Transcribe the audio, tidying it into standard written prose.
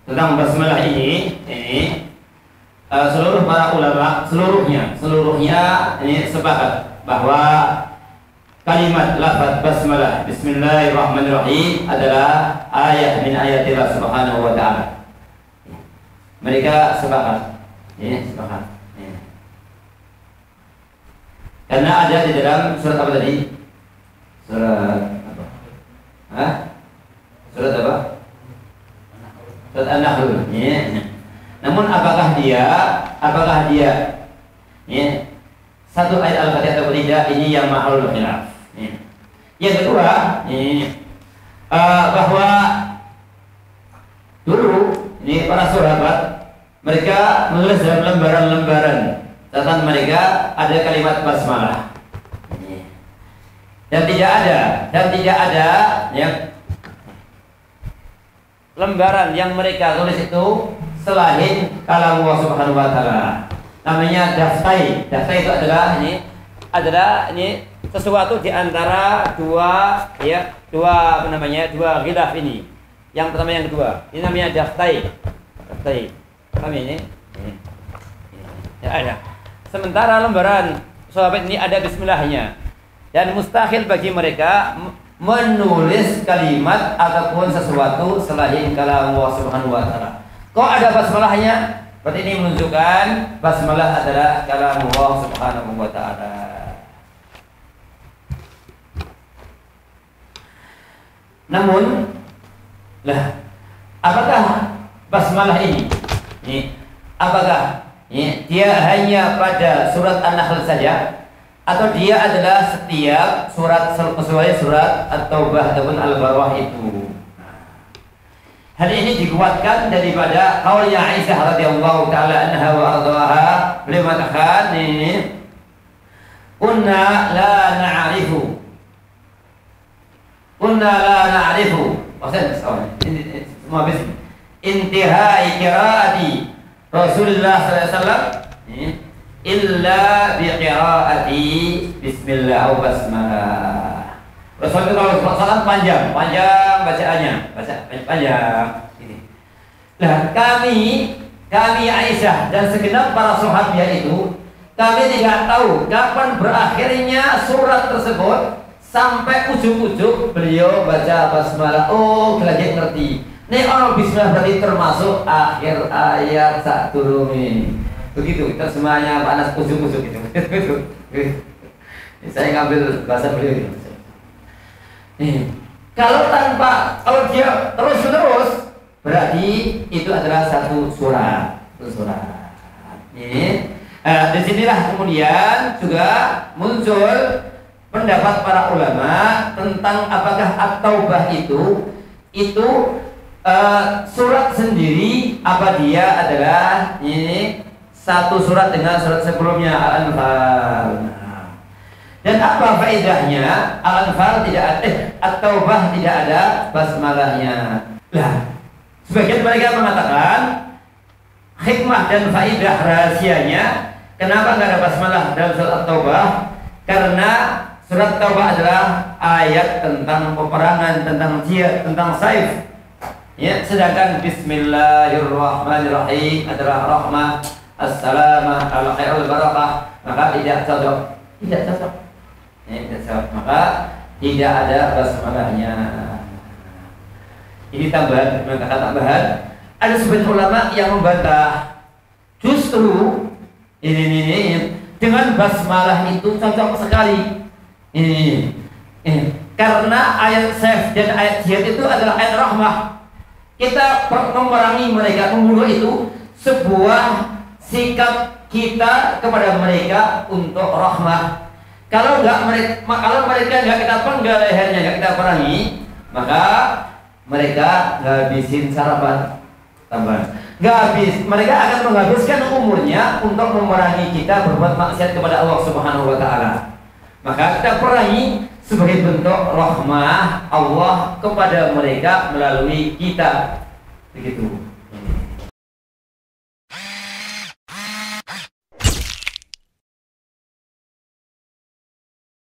tentang basmalah ini seluruh para ulama seluruhnya ini sepakat bahwa kalimat lafaz basmalah Bismillahirrahmanirrahim adalah ayat min ayatillah subhanahu wa ta'ala. Mereka sepakat, sepakat. Karena ada di dalam surat apa tadi? Surat apa? Surat apa? Surat An-Nahl. Namun apakah dia satu ayat Al-Fatihah atau tidak, ini yang mahal khilaf. Yang kedua, bahwa dulu ini para sahabat mereka menulis dalam lembaran-lembaran catatan mereka ada kalimat basmalah. Dan tidak ada yang lembaran yang mereka tulis itu selain kalam Allah Subhanahu wa taala. Namanya daftai. Daftai itu adalah sesuatu di antara dua ghilaf ini. Yang pertama, yang kedua. Ini namanya daftai. Kami ini. Ya ada. Sementara lembaran sahabat ini ada bismillahnya. Dan mustahil bagi mereka menulis kalimat ataupun sesuatu selain kalam Allah Subhanahu wa taala. Kok ada basmalahnya? Berarti ini menunjukkan basmalah adalah kalam Allah Subhanahu wa taala. Namun, apakah basmalah ini? Apakah dia hanya pada surat An-Nahl saja, atau dia adalah setiap surat sesuai surat At-Taubah ataupun Al-Baqarah itu? Hal ini dikuatkan daripada qaulnya Aisyah radhiyallahu taala anha wa ardhaha. Beliau mengatakan kunna la na'rifu semua bis intihai qiraati Rasulullah sallallahu alaihi wasallam illa bi qiraati bismillah atau basmalah. Rasulullah SAW panjang bacaannya, panjang. Nah, kami Aisyah dan segenap para sahabat itu, kami tidak tahu kapan berakhirnya surat tersebut sampai ujung-ujung beliau baca basmalah. Oh, kalian ngerti. Nih orang bismillah berarti termasuk akhir ayat sak turuni. Begitu, kita semuanya panas ujung-ujung gitu. Saya ngambil bahasa beliau gitu. Kalau dia terus berarti itu adalah satu surat. Disinilah kemudian juga muncul pendapat para ulama tentang apakah At-Taubah itu surat sendiri, apa dia adalah satu surat dengan surat sebelumnya Al-Anfal. Dan apa faedahnya Al-Anfal tidak ada, At-Taubah tidak ada basmalahnya? Sebagian mereka mengatakan hikmah dan faedah rahasianya kenapa nggak ada basmalah dalam surat At-Taubah? Karena surat Taubah adalah ayat tentang peperangan, tentang jihad, tentang saif. Sedangkan Bismillahirrahmanirrahim adalah rahmah, as-salamah, al-khair, al-barakah, maka tidak cocok. Maka tidak ada basmalahnya. Ini tambahan, ada sebagian ulama yang membantah. Justru ini dengan basmalah itu cocok sekali. Karena ayat saif dan ayat jihad itu adalah ayat rahmah. Kita memerangi mereka, membunuh itu sebuah sikap kita kepada mereka untuk rahmah. Kalau mereka nggak kita penggal lehernya, nggak kita perangi, maka mereka ngabisin sarapan tambahan. Nggak habis, mereka akan menghabiskan umurnya untuk memerangi kita berbuat maksiat kepada Allah Subhanahu wa taala. Maka kita perangi sebagai bentuk rahmah Allah kepada mereka melalui kita. Begitu.